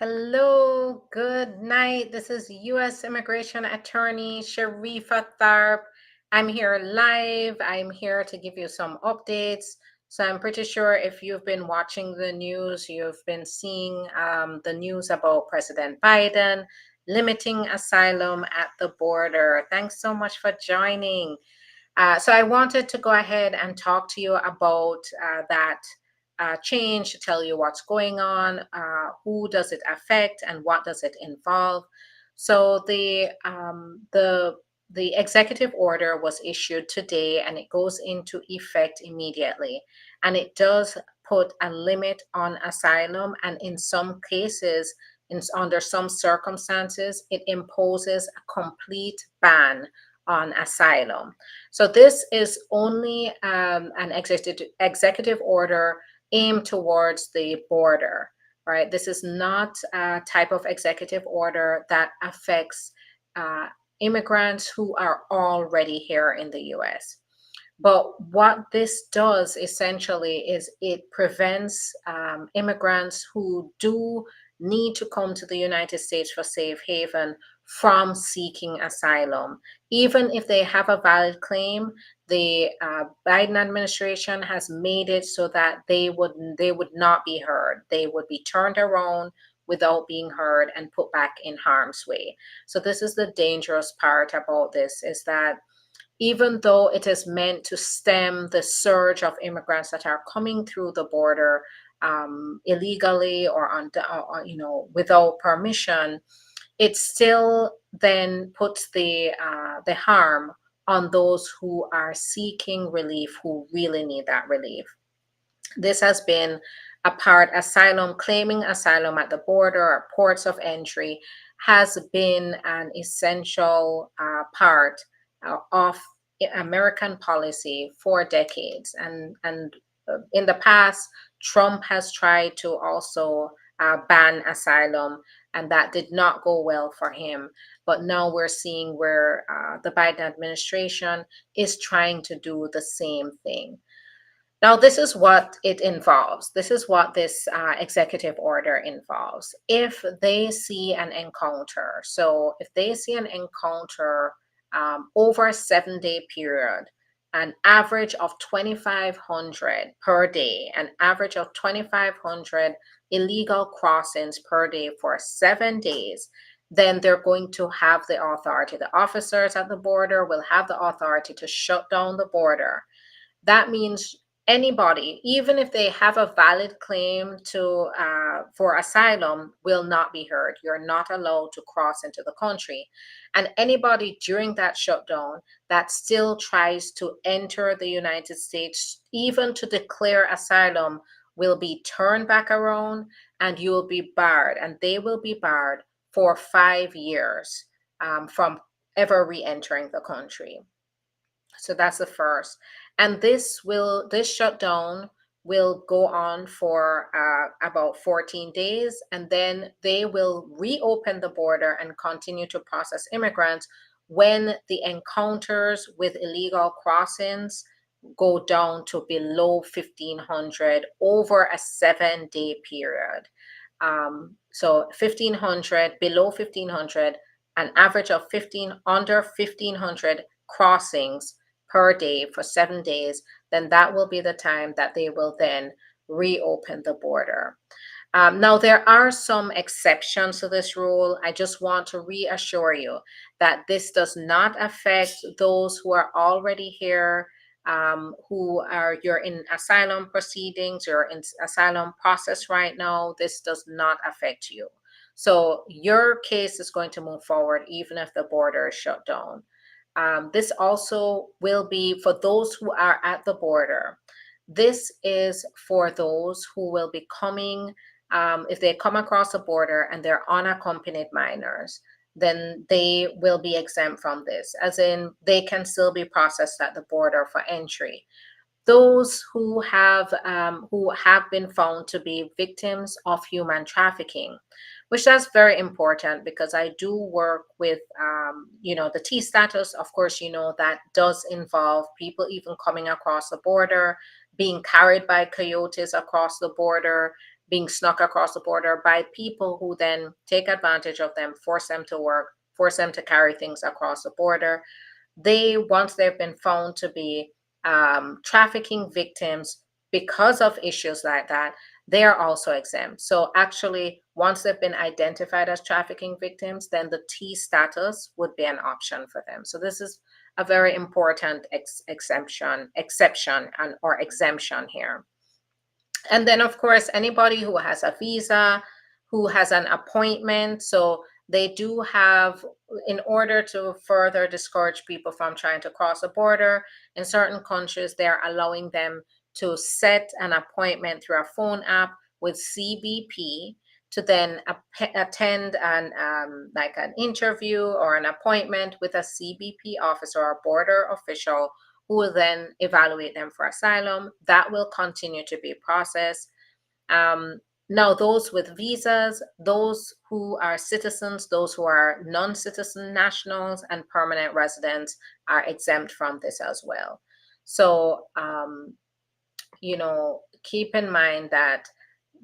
Hello, good night. This is U.S. Immigration Attorney Sharifa Tharpe. I'm here live. I'm here to give you some updates. So I'm pretty sure if you've been watching the news, you've been seeing the news about President Biden limiting asylum at the border. Thanks so much for joining. So I wanted to go ahead and talk to you about that change, to tell you what's going on, who does it affect, and what does it involve. So the executive order was issued today, and it goes into effect immediately, and it does put a limit on asylum, and in some cases, under some circumstances, it imposes a complete ban on asylum. So this is only an executive order aimed towards the border, right? This is not a type of executive order that affects immigrants who are already here in the US. But what this does essentially is it prevents immigrants who do need to come to the United States for safe haven from seeking asylum. Even if they have a valid claim, the Biden administration has made it so that they would not be heard. They would be turned around without being heard and put back in harm's way. So this is the dangerous part about this, is that even though it is meant to stem the surge of immigrants that are coming through the border illegally or without permission, it still then puts the harm on those who are seeking relief, who really need that relief. This has been a part, claiming asylum at the border or ports of entry has been an essential part of American policy for decades. And in the past, Trump has tried to also ban asylum, and that did not go well for him. But now we're seeing where the Biden administration is trying to do the same thing. Now, this is what it involves. This is what this executive order involves. If they see an encounter, so if they see an encounter over a 7-day period, an average of 2,500 per day, an average of 2,500 illegal crossings per day for 7 days, then they're going to have the authority. The officers at the border will have the authority to shut down the border. That means anybody, even if they have a valid claim to for asylum, will not be heard. You're not allowed to cross into the country. And anybody during that shutdown that still tries to enter the United States, even to declare asylum, will be turned back around, and you will be barred, and they will be barred for 5 years from ever re-entering the country. So that's the first. And this shutdown will go on for about 14 days, and then they will reopen the border and continue to process immigrants when the encounters with illegal crossings go down to below 1,500 over a 7-day period. So 1,500, below 1,500, an average of under 1,500 crossings per day for 7 days, then that will be the time that they will then reopen the border. Now, there are some exceptions to this rule. I just want to reassure you that this does not affect those who are already here, you're in asylum proceedings, you're in asylum process right now. This does not affect you. So your case is going to move forward even if the border is shut down. This also will be for those who are at the border. This is for those who will be coming, if they come across the border and they're unaccompanied minors, then they will be exempt from this, as in they can still be processed at the border for entry. Those who have been found to be victims of human trafficking, which that's very important because I do work with the T status. Of course, that does involve people even coming across the border, being carried by coyotes across the border, being snuck across the border by people who then take advantage of them, force them to work, force them to carry things across the border. Once they've been found to be trafficking victims because of issues like that, they are also exempt. So actually, once they've been identified as trafficking victims, then the T status would be an option for them. So this is a very important exception and or exemption here. And then, of course, anybody who has a visa, who has an appointment, so they do have, in order to further discourage people from trying to cross the border, in certain countries, they're allowing them to set an appointment through a phone app with CBP to then attend like an interview or an appointment with a CBP officer or border official who will then evaluate them for asylum. That will continue to be processed. Now, those with visas, those who are citizens, those who are non-citizen nationals and permanent residents are exempt from this as well. So, keep in mind that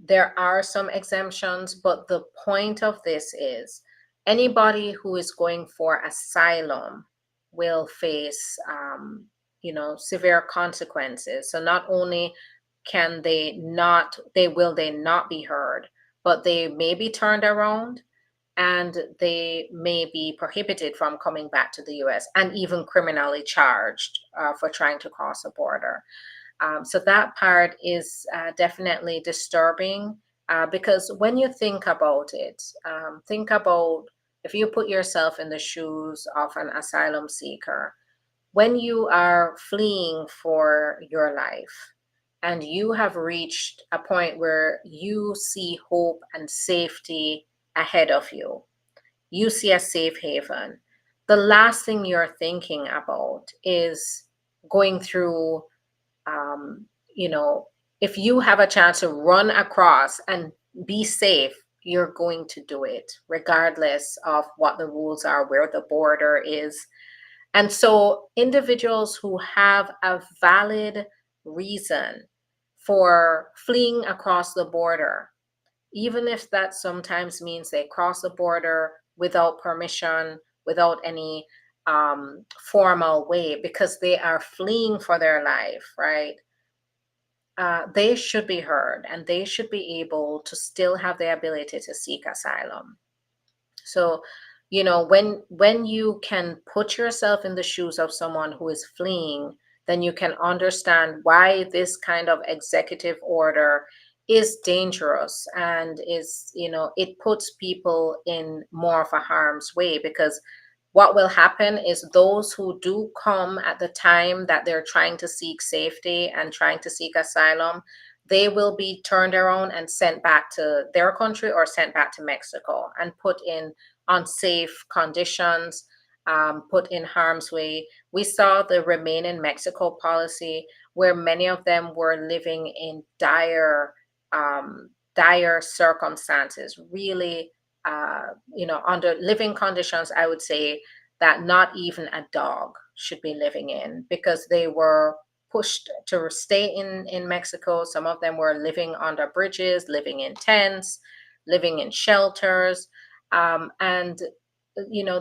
there are some exemptions, but the point of this is anybody who is going for asylum will face, severe consequences. So not only can will they not be heard, but they may be turned around and they may be prohibited from coming back to the US and even criminally charged for trying to cross a border. So that part is definitely disturbing because when you think about it, think about if you put yourself in the shoes of an asylum seeker, when you are fleeing for your life and you have reached a point where you see hope and safety ahead of you, you see a safe haven, the last thing you're thinking about is going through um, if you have a chance to run across and be safe, you're going to do it, regardless of what the rules are, where the border is. And so, individuals who have a valid reason for fleeing across the border, even if that sometimes means they cross the border without permission, without any formal way, because they are fleeing for their life, right? They should be heard and they should be able to still have the ability to seek asylum. So, when you can put yourself in the shoes of someone who is fleeing, then you can understand why this kind of executive order is dangerous and it puts people in more of a harm's way, because what will happen is those who do come at the time that they're trying to seek safety and trying to seek asylum, they will be turned around and sent back to their country or sent back to Mexico and put in unsafe conditions, put in harm's way. We saw the Remain in Mexico policy, where many of them were living in dire circumstances, really under living conditions, I would say, that not even a dog should be living in, because they were pushed to stay in Mexico. Some of them were living under bridges, living in tents, living in shelters. And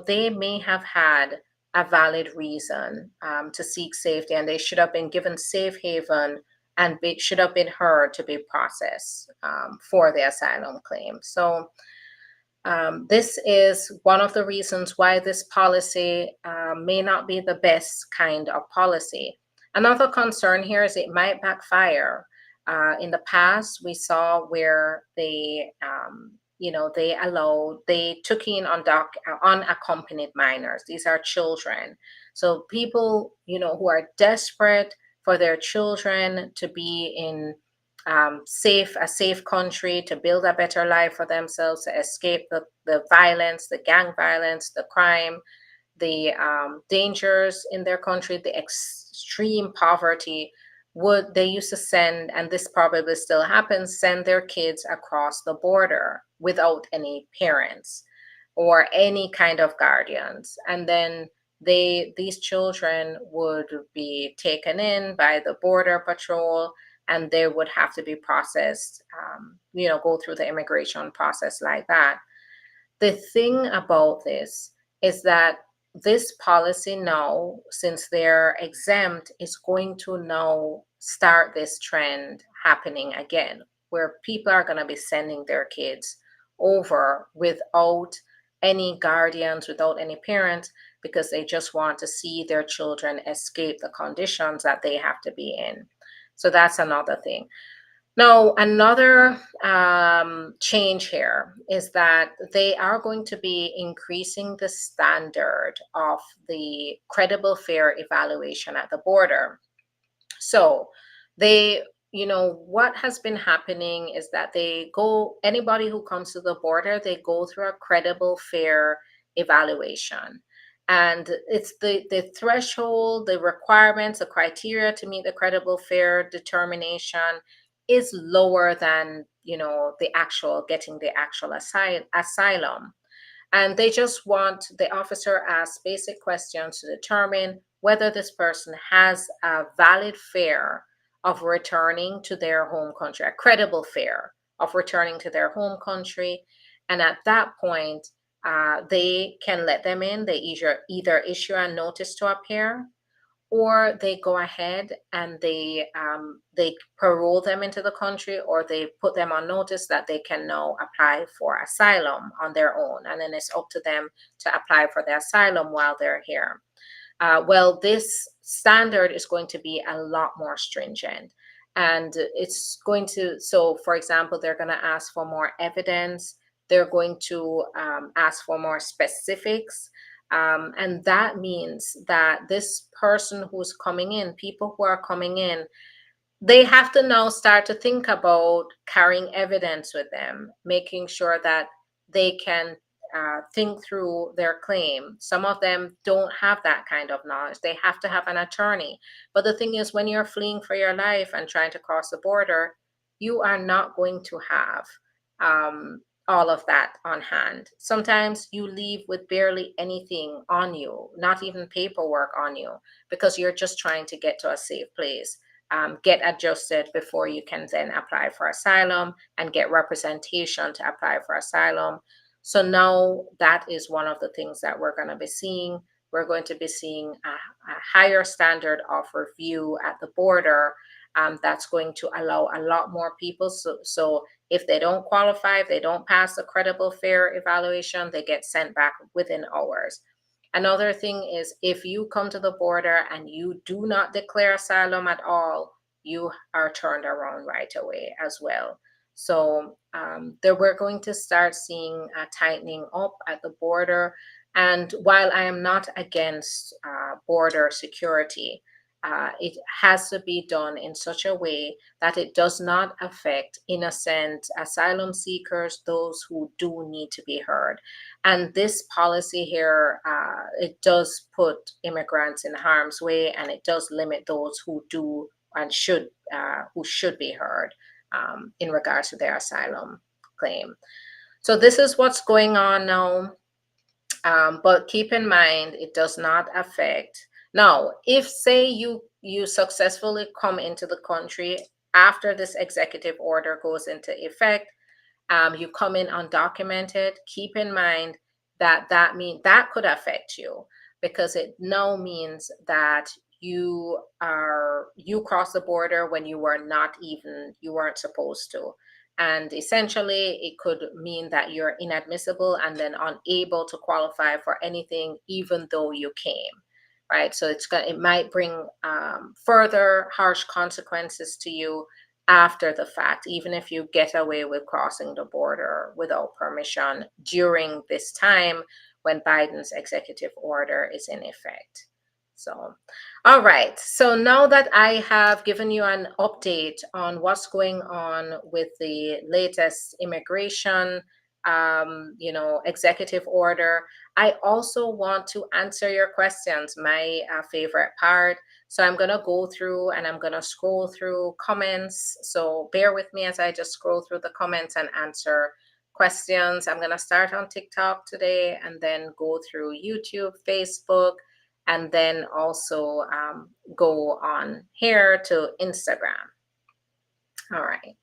they may have had a valid reason to seek safety, and they should have been given safe haven and should have been heard to be processed for the asylum claim. So this is one of the reasons why this policy may not be the best kind of policy. Another concern here is it might backfire. In the past, we saw where they took in unaccompanied minors. These are children. So people, who are desperate for their children to be in a safe country, to build a better life for themselves, to escape the violence, the gang violence, the crime, the dangers in their country, the extreme poverty. They used to send, and this probably still happens, send their kids across the border without any parents or any kind of guardians. And then these children would be taken in by the border patrol. and they would have to be processed, go through the immigration process like that. The thing about this is that this policy now, since they're exempt, is going to now start this trend happening again, where people are going to be sending their kids over without any guardians, without any parents, because they just want to see their children escape the conditions that they have to be in. So that's another thing. Now, another change here is that they are going to be increasing the standard of the credible fair evaluation at the border. So what has been happening is that anybody who comes to the border, they go through a credible fair evaluation. And it's the threshold, the requirements, the criteria to meet the credible fair determination is lower than, getting the actual asylum. And they just want the officer ask basic questions to determine whether this person has a valid fare of returning to their home country, a credible fare of returning to their home country. And at that point, they can let them in. They either issue a notice to appear, or they go ahead and they parole them into the country, or they put them on notice that they can now apply for asylum on their own, and then it's up to them to apply for the asylum while they're here. Well, this standard is going to be a lot more stringent, and it's going to, so for example, they're going to ask for more evidence. They're going to ask for more specifics. And that means that this person who's coming in, people who are coming in, they have to now start to think about carrying evidence with them, making sure that they can think through their claim. Some of them don't have that kind of knowledge. They have to have an attorney. But the thing is, when you're fleeing for your life and trying to cross the border, you are not going to have all of that on hand. Sometimes you leave with barely anything on you, not even paperwork on you, because you're just trying to get to a safe place. Get adjusted before you can then apply for asylum and get representation to apply for asylum. So now that is one of the things that we're going to be seeing. We're going to be seeing a higher standard of review at the border. That's going to allow a lot more people. So if they don't qualify, if they don't pass the credible fair evaluation, they get sent back within hours. Another thing is, if you come to the border and you do not declare asylum at all, you are turned around right away as well. So we're going to start seeing a tightening up at the border. And while I am not against border security, it has to be done in such a way that it does not affect innocent asylum seekers, those who do need to be heard. And this policy here, it does put immigrants in harm's way, and it does limit those who do and who should be heard in regards to their asylum claim. So this is what's going on now. But keep in mind, it does not affect. Now, if say you successfully come into the country after this executive order goes into effect, you come in undocumented, keep in mind that that could affect you, because it now means that you cross the border when you weren't supposed to. And essentially, it could mean that you're inadmissible and then unable to qualify for anything, even though you came, right? So it might bring further harsh consequences to you after the fact, even if you get away with crossing the border without permission during this time when Biden's executive order is in effect. So, all right. So now that I have given you an update on what's going on with the latest immigration, executive order, I also want to answer your questions, my favorite part. So I'm going to go through and I'm going to scroll through comments. So bear with me as I just scroll through the comments and answer questions. I'm going to start on TikTok today and then go through YouTube, Facebook, and then also go on here to Instagram. All right.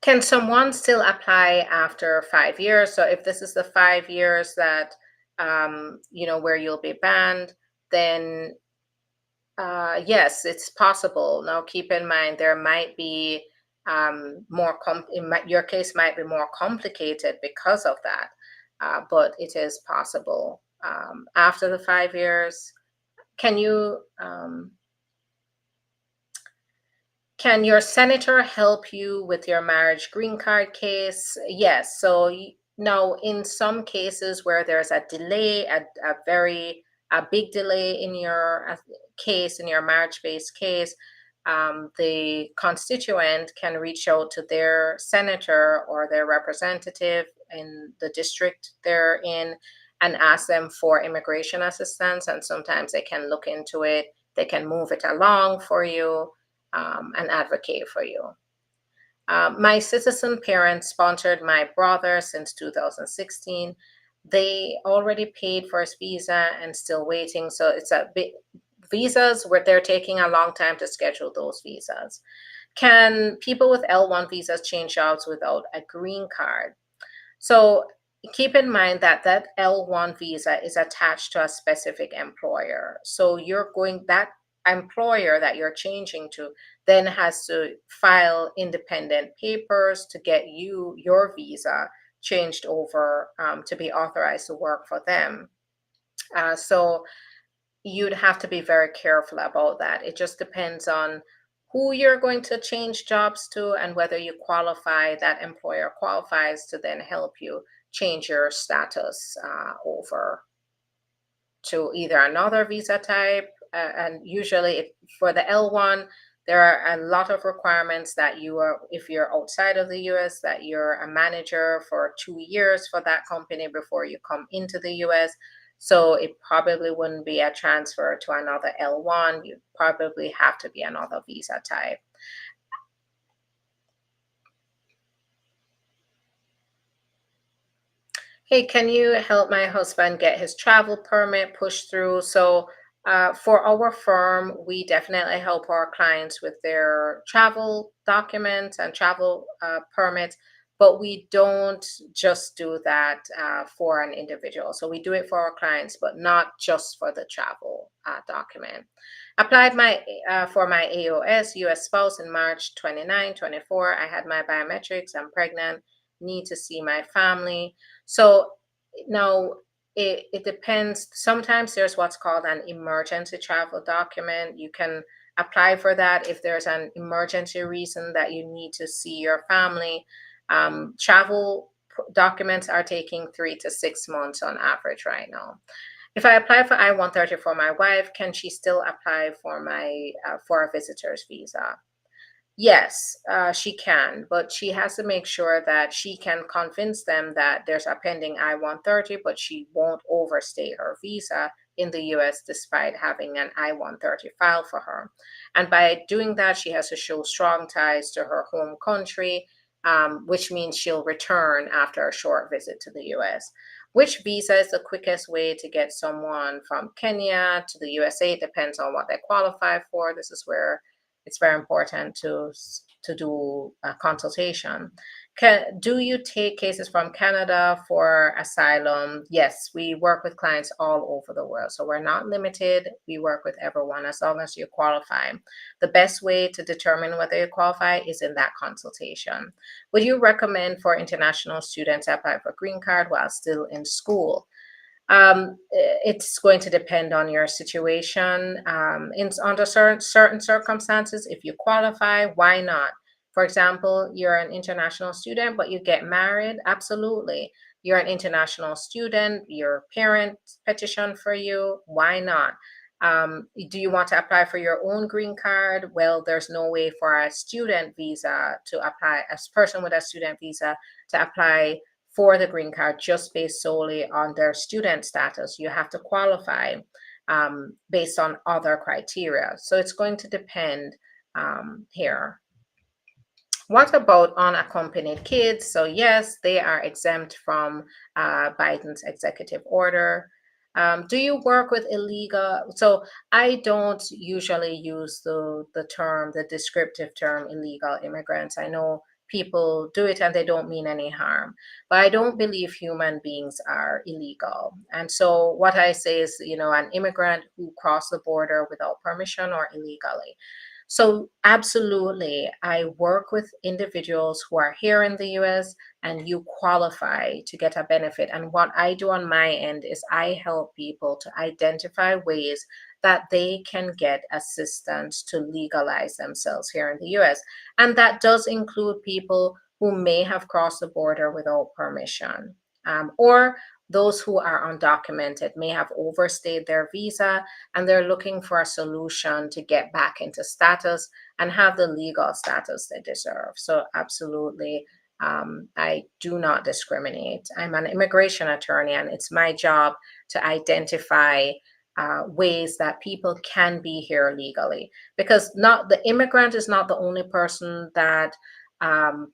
Can someone still apply after 5 years? So if this is the 5 years that where you'll be banned, then yes, it's possible. Now, keep in mind there might be your case might be more complicated because of that, but it is possible. After the 5 years, can you? Can your senator help you with your marriage green card case? Yes. So now, in some cases where there's a delay, a big delay in your case, in your marriage-based case, the constituent can reach out to their senator or their representative in the district they're in and ask them for immigration assistance. And sometimes they can look into it. They can move it along for you and advocate for you. My citizen parents sponsored my brother since 2016. They already paid for his visa and still waiting. So it's a bit visas where they're taking a long time to schedule those visas. Can people with L1 visas change jobs without a green card? So keep in mind that that L1 visa is attached to a specific employer. So that employer that you're changing to then has to file independent papers to get your visa changed over to be authorized to work for them. So you'd have to be very careful about that. It just depends on who you're going to change jobs to and whether that employer qualifies to then help you change your status over to either another visa type. And usually, for the L1, there are a lot of requirements that if you're outside of the US, that you're a manager for 2 years for that company before you come into the US. So it probably wouldn't be a transfer to another L1. You probably have to be another visa type. Hey, can you help my husband get his travel permit pushed through? So, for our firm, we definitely help our clients with their travel documents and travel permits, but we don't just do that for an individual. So, we do it for our clients, but not just for the travel document. Applied for my AOS US spouse in March 29, 24. I had my biometrics. I'm pregnant. Need to see my family. So now it depends. Sometimes there's what's called an emergency travel document. You can apply for that if there's an emergency reason that you need to see your family. Travel documents are taking 3 to 6 months on average right now. If I apply for I-130 for my wife, can she still apply for a visitor's visa? Yes, she can, but she has to make sure that she can convince them that there's a pending I-130, but she won't overstay her visa in the US despite having an I-130 file for her. And by doing that, she has to show strong ties to her home country, which means she'll return after a short visit to the US. Which visa is the quickest way to get someone from Kenya to the USA? It depends on what they qualify for. This is where it's very important to do a consultation. Do you take cases from Canada for asylum? Yes, we work with clients all over the world. So we're not limited. We work with everyone as long as you qualify. The best way to determine whether you qualify is in that consultation. Would you recommend for international students to apply for green card while still in school? It's going to depend on your situation. Under certain circumstances, if you qualify, why not? For example, you're an international student, but you get married. Absolutely. You're an international student, your parents petition for you. Why not? Do you want to apply for your own green card? Well, there's no way for a student visa to apply, a person with a student visa to apply for the green card just based solely on their student status. You have to qualify based on other criteria. So it's going to depend here. What about unaccompanied kids? So yes, they are exempt from Biden's executive order. Do you work with illegal? So I don't usually use the descriptive term illegal immigrants. I know people do it and they don't mean any harm, but I don't believe human beings are illegal. And so what I say is, an immigrant who crossed the border without permission or illegally. So, absolutely, I work with individuals who are here in the US and you qualify to get a benefit. And what I do on my end is I help people to identify ways that they can get assistance to legalize themselves here in the US. And that does include people who may have crossed the border without permission. Or those who are undocumented may have overstayed their visa and they're looking for a solution to get back into status and have the legal status they deserve. So, absolutely, I do not discriminate. I'm an immigration attorney, and it's my job to identify ways that people can be here legally. Because not the immigrant is not the only person that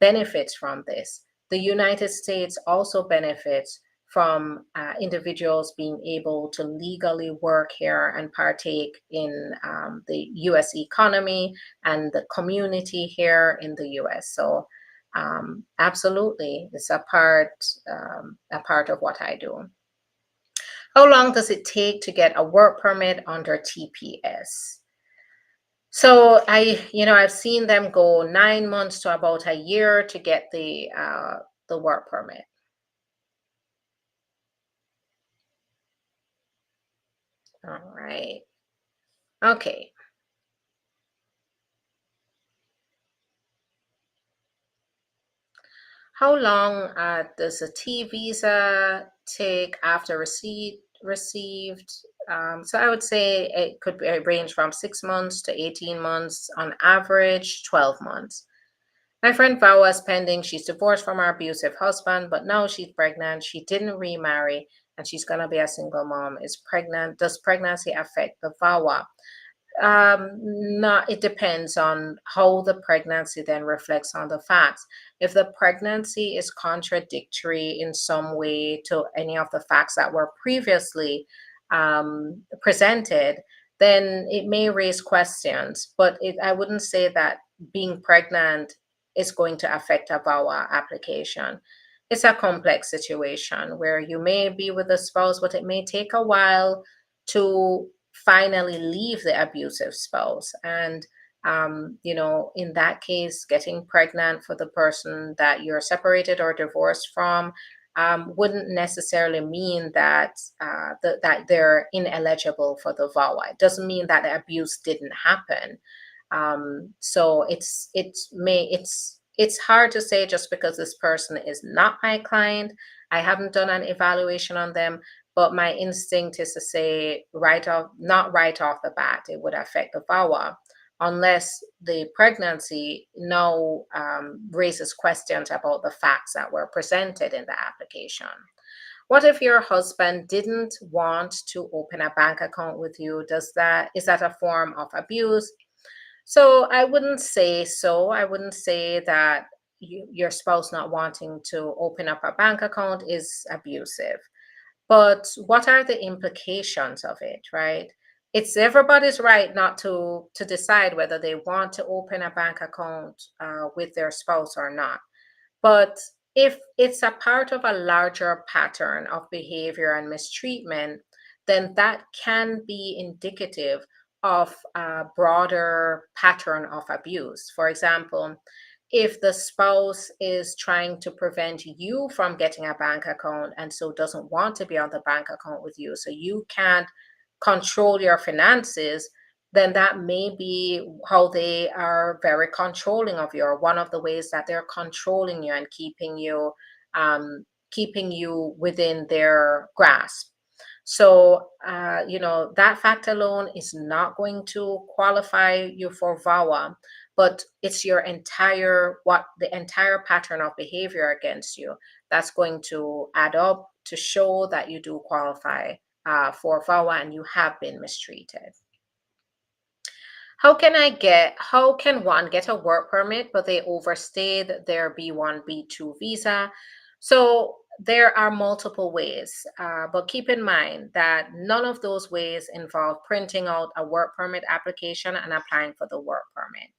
benefits from this. The United States also benefits from individuals being able to legally work here and partake in the US economy and the community here in the US. So, absolutely, it's a part of what I do. How long does it take to get a work permit under TPS? So I've seen them go 9 months to about a year to get the work permit. All right. Okay. How long does a T visa take after received? So I would say it could range from 6 months to 18 months, on average, 12 months. My friend Vawa is pending. She's divorced from her abusive husband, but now she's pregnant. She didn't remarry and she's going to be a single mom. Is pregnant. Does pregnancy affect the Vawa? Not, it depends on how the pregnancy then reflects on the facts. If the pregnancy is contradictory in some way to any of the facts that were previously presented, then it may raise questions. But I wouldn't say that being pregnant is going to affect a VAWA application. It's a complex situation where you may be with a spouse, but it may take a while to finally leave the abusive spouse. And, in that case, getting pregnant for the person that you're separated or divorced from wouldn't necessarily mean that that they're ineligible for the VAWA. It doesn't mean that the abuse didn't happen. So it's hard to say just because this person is not my client. I haven't done an evaluation on them, but my instinct is to say not right off the bat, it would affect the VAWA unless the pregnancy now raises questions about the facts that were presented in the application. What if your husband didn't want to open a bank account with you? Is that a form of abuse? So I wouldn't say so. I wouldn't say that your spouse not wanting to open up a bank account is abusive. But what are the implications of it, right? It's everybody's right not to decide whether they want to open a bank account with their spouse or not. But if it's a part of a larger pattern of behavior and mistreatment, then that can be indicative of a broader pattern of abuse. For example, if the spouse is trying to prevent you from getting a bank account and so doesn't want to be on the bank account with you, so you can't control your finances, then that may be how they are very controlling of you, or one of the ways that they're controlling you and keeping you within their grasp. So, that fact alone is not going to qualify you for VAWA, but it's the entire pattern of behavior against you that's going to add up to show that you do qualify for VAWA and you have been mistreated. How can one get a work permit, but they overstayed their B1, B2 visa? So there are multiple ways, but keep in mind that none of those ways involve printing out a work permit application and applying for the work permit.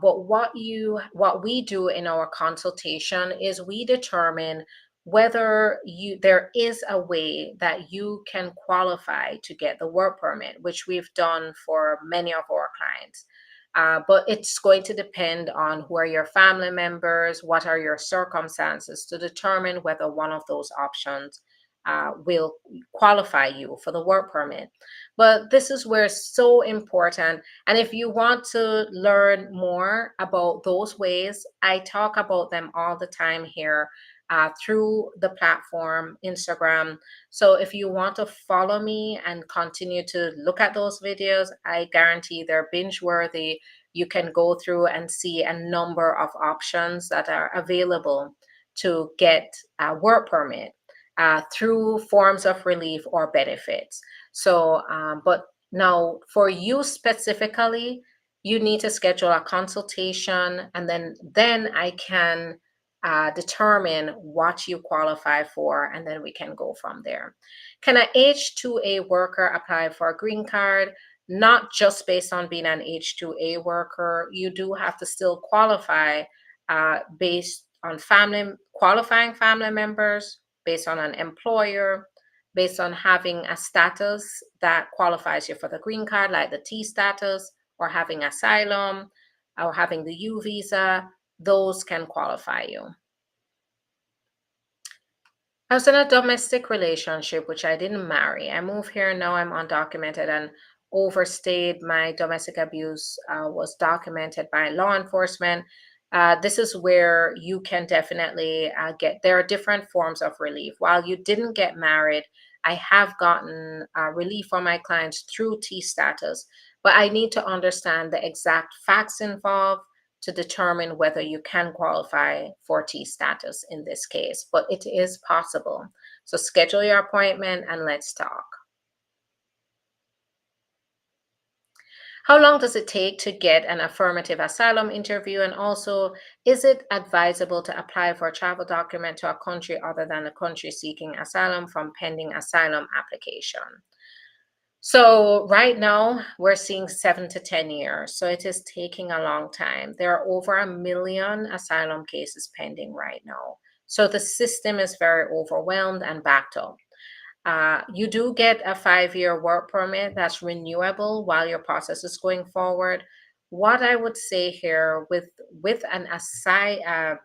But what we do in our consultation is we determine whether there is a way that you can qualify to get the work permit, which we've done for many of our clients. But it's going to depend on who are your family members, what are your circumstances to determine whether one of those options will qualify you for the work permit. But this is where it's so important. And if you want to learn more about those ways, I talk about them all the time here through the platform, Instagram. So if you want to follow me and continue to look at those videos, I guarantee they're binge worthy. You can go through and see a number of options that are available to get a work permit through forms of relief or benefits. So, but now for you specifically, you need to schedule a consultation, and then I can determine what you qualify for, and then we can go from there. Can an H-2A worker apply for a green card? Not just based on being an H-2A worker. You do have to still qualify based on qualifying family members, based on an employer, based on having a status that qualifies you for the green card, like the T status, or having asylum, or having the U visa. Those can qualify you. I was in a domestic relationship, which I didn't marry. I moved here, now I'm undocumented and overstayed. My domestic abuse was documented by law enforcement. This is where you can definitely there are different forms of relief. While you didn't get married, I have gotten relief for my clients through T status, but I need to understand the exact facts involved to determine whether you can qualify for T status in this case, but it is possible. So schedule your appointment and let's talk. How long does it take to get an affirmative asylum interview? And also, is it advisable to apply for a travel document to a country other than the country seeking asylum from pending asylum application? So right now we're seeing 7 to 10 years. So it is taking a long time. There are over 1 million asylum cases pending right now. So the system is very overwhelmed and backed up. You do get a 5-year work permit that's renewable while your process is going forward. What I would say here with an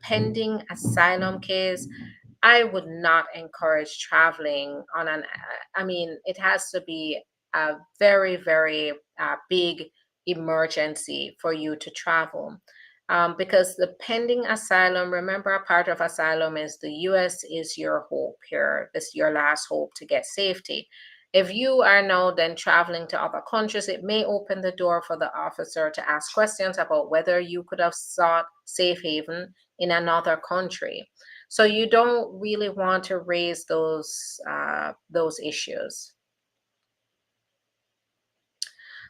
pending asylum case, I would not encourage traveling on I mean, it has to be a very, very big emergency for you to travel. Because the pending asylum, remember, a part of asylum is the US is your hope here. This is your last hope to get safety. If you are now then traveling to other countries, it may open the door for the officer to ask questions about whether you could have sought safe haven in another country. So you don't really want to raise those issues.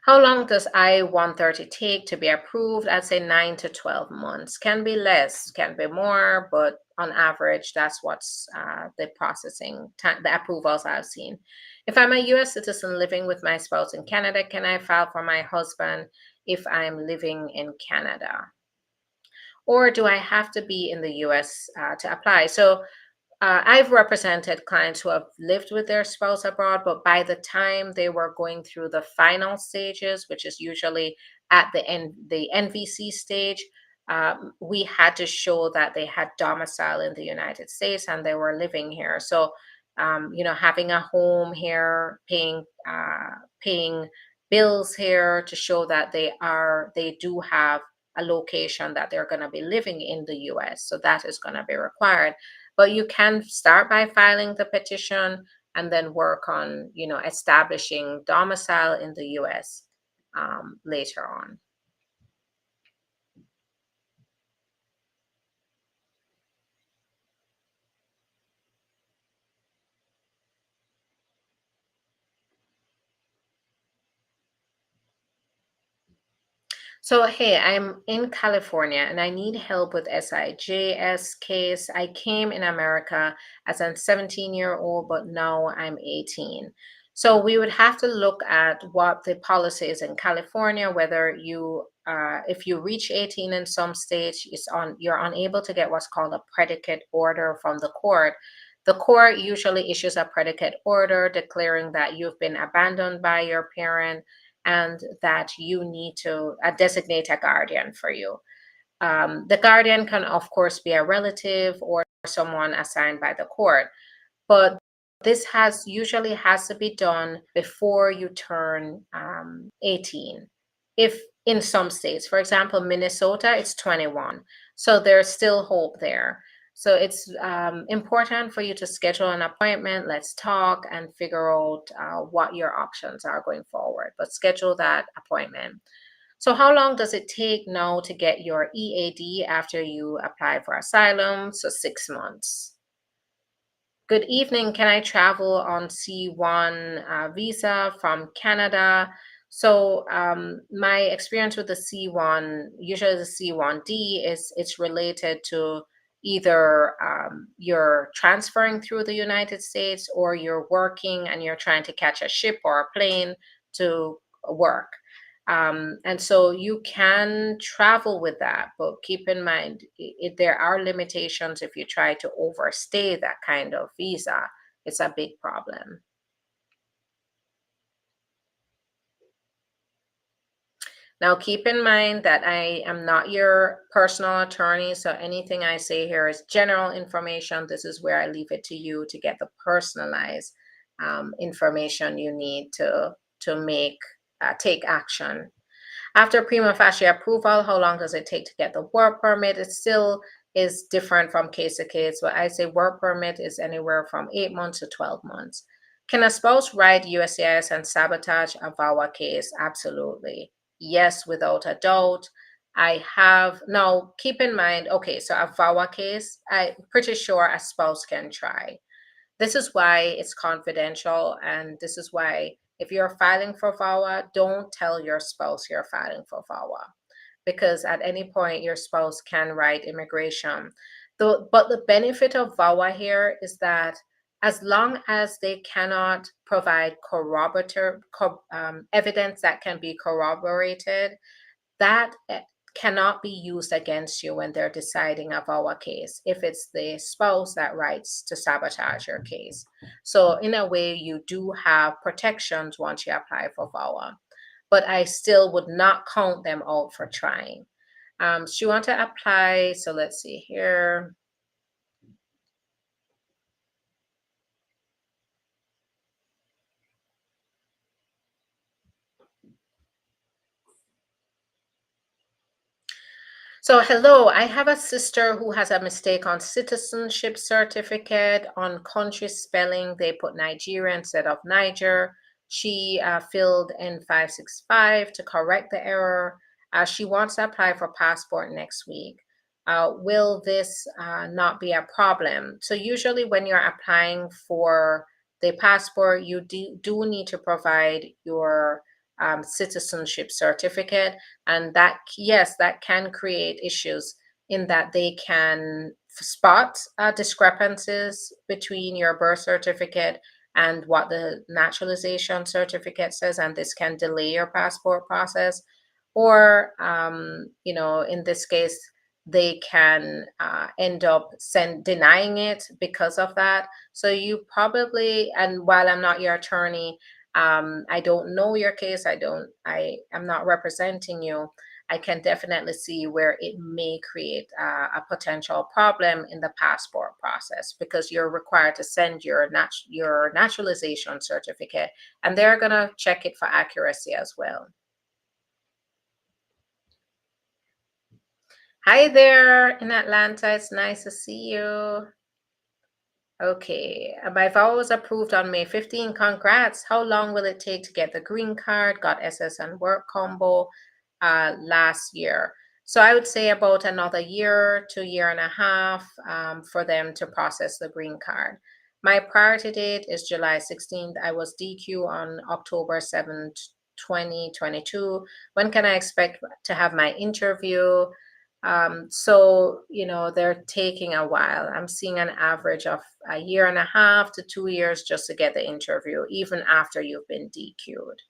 How long does I-130 take to be approved? I'd say 9 to 12 months. Can be less, can be more, but on average, that's what's the processing time, the approvals I've seen. If I'm a US citizen living with my spouse in Canada, can I file for my husband if I'm living in Canada? Or do I have to be in the US to apply? So I've represented clients who have lived with their spouse abroad, but by the time they were going through the final stages, which is usually at the NVC stage, we had to show that they had domicile in the United States and they were living here. So, having a home here, paying bills here to show that they do have a location that they're going to be living in the US. So that is going to be required. But you can start by filing the petition and then work on, establishing domicile in the US later on. So, hey, I'm in California and I need help with SIJS case. I came in America as a 17-year-old, but now I'm 18. So, we would have to look at what the policy is in California, whether if you reach 18 in some states, you're unable to get what's called a predicate order from the court. The court usually issues a predicate order declaring that you've been abandoned by your parent and that you need to designate a guardian for you. The guardian can, of course, be a relative or someone assigned by the court, but this has usually has to be done before you turn 18. If in some states, for example, Minnesota, it's 21, so there's still hope there. So it's important for you to schedule an appointment. Let's talk and figure out what your options are going forward. But schedule that appointment. So, how long does it take now to get your EAD after you apply for asylum? So, 6 months. Good evening. Can I travel on C1 visa from Canada? So, my experience with the C1, usually the C1D, is it's related to either you're transferring through the United States or you're working and you're trying to catch a ship or a plane to work. And so you can travel with that, but keep in mind there are limitations if you try to overstay that kind of visa. It's a big problem. Now, keep in mind that I am not your personal attorney, so anything I say here is general information. This is where I leave it to you to get the personalized information you need to make take action. After prima facie approval, how long does it take to get the work permit? It still is different from case to case, but I say work permit is anywhere from 8 months to 12 months. Can a spouse write USCIS and sabotage a VAWA case? Absolutely. Yes, without a doubt. I have, now keep in mind, okay, so a VAWA case, I'm pretty sure a spouse can try. This is why it's confidential, and this is why if you're filing for VAWA, don't tell your spouse you're filing for VAWA because at any point your spouse can write immigration. But the benefit of VAWA here is that as long as they cannot provide evidence that can be corroborated, that cannot be used against you when they're deciding a VAWA case if it's the spouse that writes to sabotage your case. So, in a way, you do have protections once you apply for VAWA, but I still would not count them out for trying. So, you want to apply. So, let's see here. So, hello, I have a sister who has a mistake on citizenship certificate. On country spelling, they put Nigeria instead of Niger. She filled in 565 to correct the error. She wants to apply for passport next week. Will this not be a problem? So, usually, when you're applying for the passport, you do need to provide your citizenship certificate, and that, yes, that can create issues in that they can spot discrepancies between your birth certificate and what the naturalization certificate says, and this can delay your passport process. Or in this case, they can end up denying it because of that. So you probably, and while I'm not your attorney, I don't know your case. I am not representing you. I can definitely see where it may create a potential problem in the passport process because you're required to send your naturalization certificate, and they're gonna check it for accuracy as well. Hi there in Atlanta. It's nice to see you. Okay, my vow was approved on May 15. Congrats. How long will it take to get the green card? Got SS and work combo last year. So I would say about another year to year and a half for them to process the green card. My priority date is July 16th. I was DQ on October 7th, 2022. When can I expect to have my interview? So, they're taking a while. I'm seeing an average of a year and a half to 2 years just to get the interview, even after you've been DQ'd.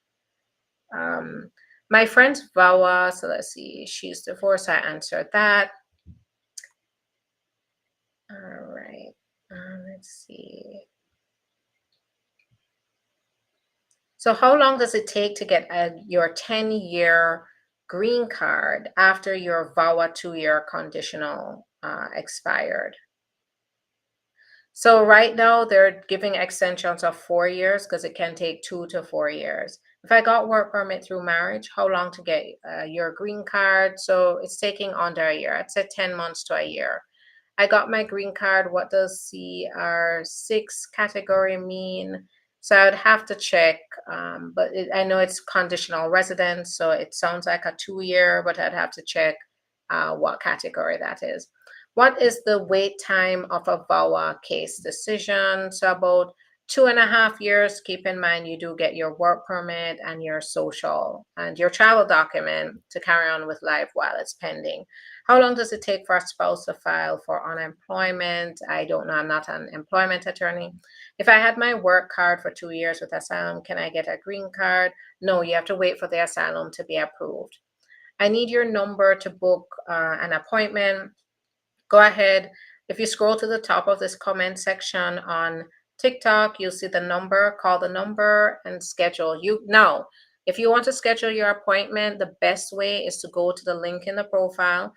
My friend Vawa, so let's see, she's divorced. I answered that. All right. Let's see. So, how long does it take to get your 10-year green card after your VAWA 2-year conditional expired? So, right now, they're giving extensions of 4 years because it can take 2 to 4 years. If I got work permit through marriage, how long to get your green card? So, it's taking under a year. I'd say 10 months to a year. I got my green card. What does CR6 category mean? So I would have to check, but I know it's conditional residence, so it sounds like a 2-year, but I'd have to check what category that is. What is the wait time of a VAWA case decision? So about 2.5 years. Keep in mind you do get your work permit and your social and your travel document to carry on with life while it's pending. How long does it take for a spouse to file for unemployment? I don't know. I'm not an employment attorney. If I had my work card for 2 years with Asylum, can I get a green card? No, you have to wait for the Asylum to be approved. I need your number to book an appointment. Go ahead. If you scroll to the top of this comment section on TikTok, you'll see the number. Call the number and schedule. Now, if you want to schedule your appointment, the best way is to go to the link in the profile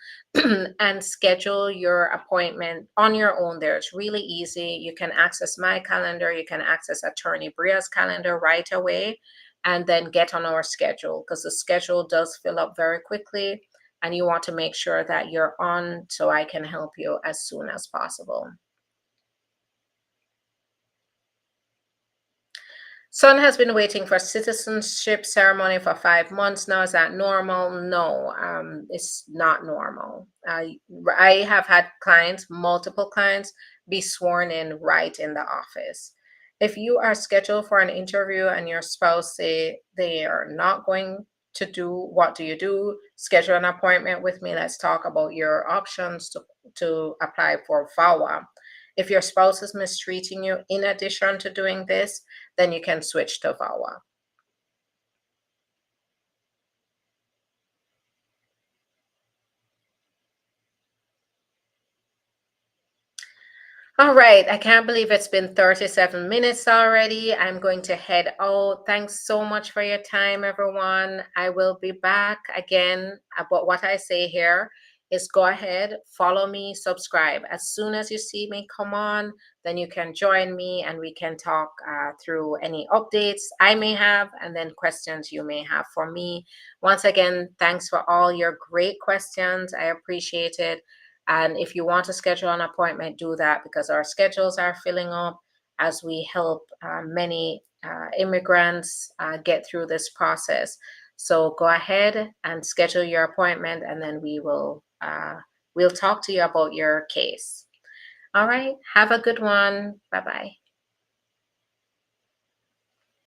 and schedule your appointment on your own there. It's really easy. You can access my calendar. You can access Attorney Bria's calendar right away and then get on our schedule because the schedule does fill up very quickly and you want to make sure that you're on so I can help you as soon as possible. Son has been waiting for citizenship ceremony for 5 months now. Is that normal? No, it's not normal. I have had clients, multiple clients, be sworn in right in the office. If you are scheduled for an interview and your spouse say they are not going to do, what do you do? Schedule an appointment with me. Let's talk about your options to apply for VAWA. If your spouse is mistreating you in addition to doing this, then you can switch to VAWA. All right, I can't believe it's been 37 minutes already. I'm going to head out. Thanks so much for your time, everyone. I will be back again. But what I say here is go ahead, follow me, subscribe. As soon as you see me come on, then you can join me and we can talk through any updates I may have and then questions you may have for me. Once again, thanks for all your great questions. I appreciate it. And if you want to schedule an appointment, do that because our schedules are filling up as we help many immigrants get through this process. So go ahead and schedule your appointment and then we'll talk to you about your case. All right. Have a good one. Bye-bye.